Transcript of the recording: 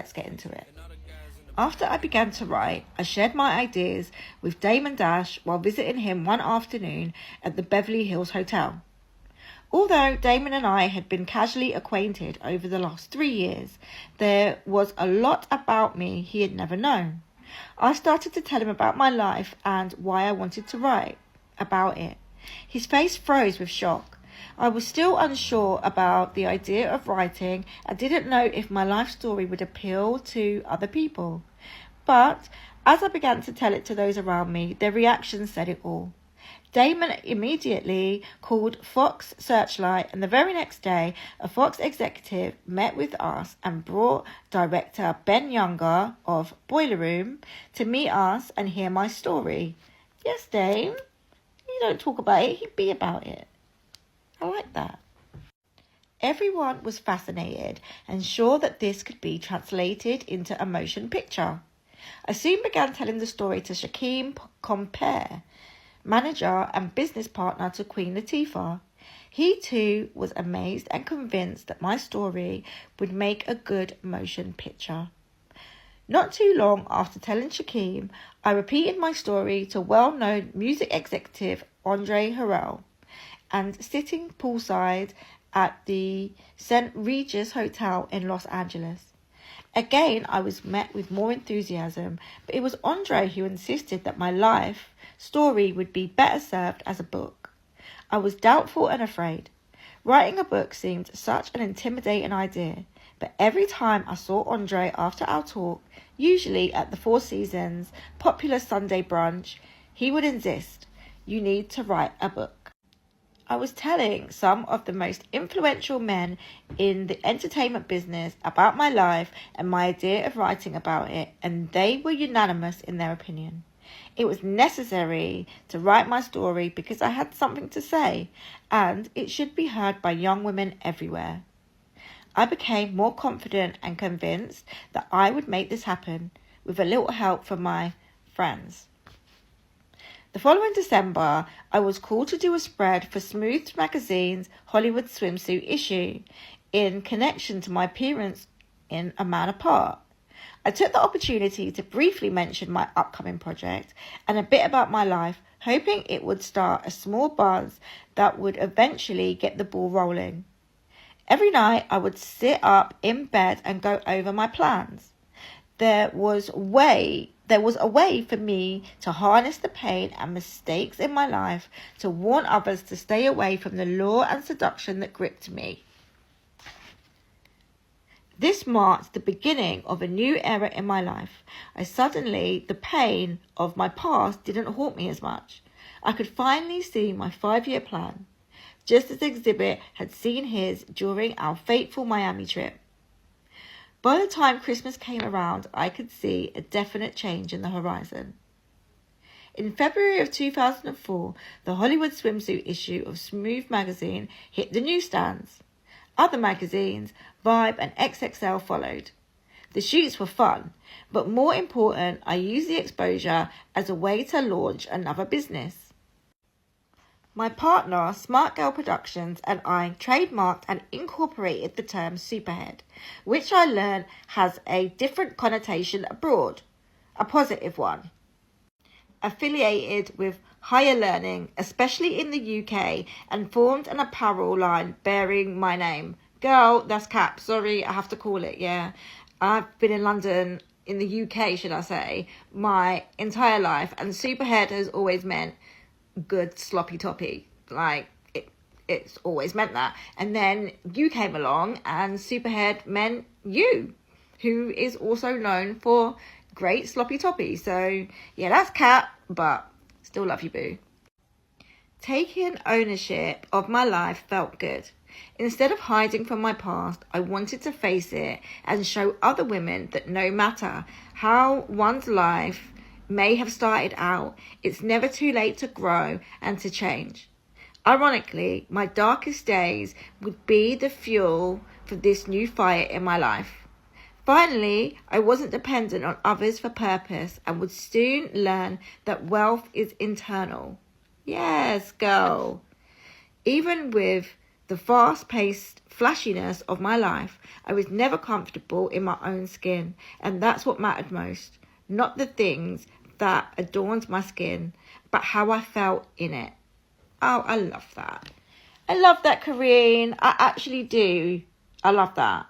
Let's get into it. After I began to write, I shared my ideas with Damon Dash while visiting him one afternoon at the Beverly Hills Hotel. Although Damon and I had been casually acquainted over the last 3 years, there was a lot about me he had never known. I started to tell him about my life and why I wanted to write about it. His face froze with shock. I was still unsure about the idea of writing and didn't know if my life story would appeal to other people. But as I began to tell it to those around me, their reactions said it all. Damon immediately called Fox Searchlight, and the very next day, a Fox executive met with us and brought director Ben Younger of Boiler Room to meet us and hear my story. Yes, Dame, you don't talk about it, he'd be about it. I like that. Everyone was fascinated and sure that this could be translated into a motion picture. I soon began telling the story to Shaquem Compere, manager and business partner to Queen Latifah. He too was amazed and convinced that my story would make a good motion picture. Not too long after telling Shaquem, I repeated my story to well-known music executive Andre Harrell, and sitting poolside at the St. Regis Hotel in Los Angeles. Again, I was met with more enthusiasm, but it was Andre who insisted that my life story would be better served as a book. I was doubtful and afraid. Writing a book seemed such an intimidating idea, but every time I saw Andre after our talk, usually at the Four Seasons popular Sunday brunch, he would insist, "You need to write a book." I was telling some of the most influential men in the entertainment business about my life and my idea of writing about it, and they were unanimous in their opinion. It was necessary to write my story because I had something to say, and it should be heard by young women everywhere. I became more confident and convinced that I would make this happen with a little help from my friends. The following December, I was called to do a spread for Smooth Magazine's Hollywood swimsuit issue in connection to my appearance in A Man Apart. I took the opportunity to briefly mention my upcoming project and a bit about my life, hoping it would start a small buzz that would eventually get the ball rolling. Every night, I would sit up in bed and go over my plans. There was a way for me to harness the pain and mistakes in my life to warn others to stay away from the lure and seduction that gripped me. This marked the beginning of a new era in my life. The pain of my past didn't haunt me as much. I could finally see my 5-year plan, just as Exhibit had seen his during our fateful Miami trip. By the time Christmas came around, I could see a definite change in the horizon. In February of 2004, the Hollywood swimsuit issue of Smooth Magazine hit the newsstands. Other magazines, Vibe and XXL, followed. The shoots were fun, but more important, I used the exposure as a way to launch another business. My partner, Smart Girl Productions, and I trademarked and incorporated the term superhead, which I learned has a different connotation abroad, a positive one. Affiliated with higher learning, especially in the UK, and formed an apparel line bearing my name. Girl, that's cap. Sorry, I have to call it, yeah. I've been in London, in the UK, should I say, my entire life, and superhead has always meant good sloppy toppy. Like, it's always meant that. And then you came along and superhead meant you, who is also known for great sloppy toppy. So yeah, that's cat, but still love you, boo. Taking ownership of my life felt good. Instead of hiding from my past, I wanted to face it and show other women that no matter how one's life may have started out, it's never too late to grow and to change. Ironically, my darkest days would be the fuel for this new fire in my life. Finally, I wasn't dependent on others for purpose and would soon learn that wealth is internal. Yes, girl. Even with the fast-paced flashiness of my life. I was never comfortable in my own skin, and that's what mattered most. Not the things that adorned my skin, but how I felt in it. Oh, I love that. I love that, Karine. I actually do. I love that.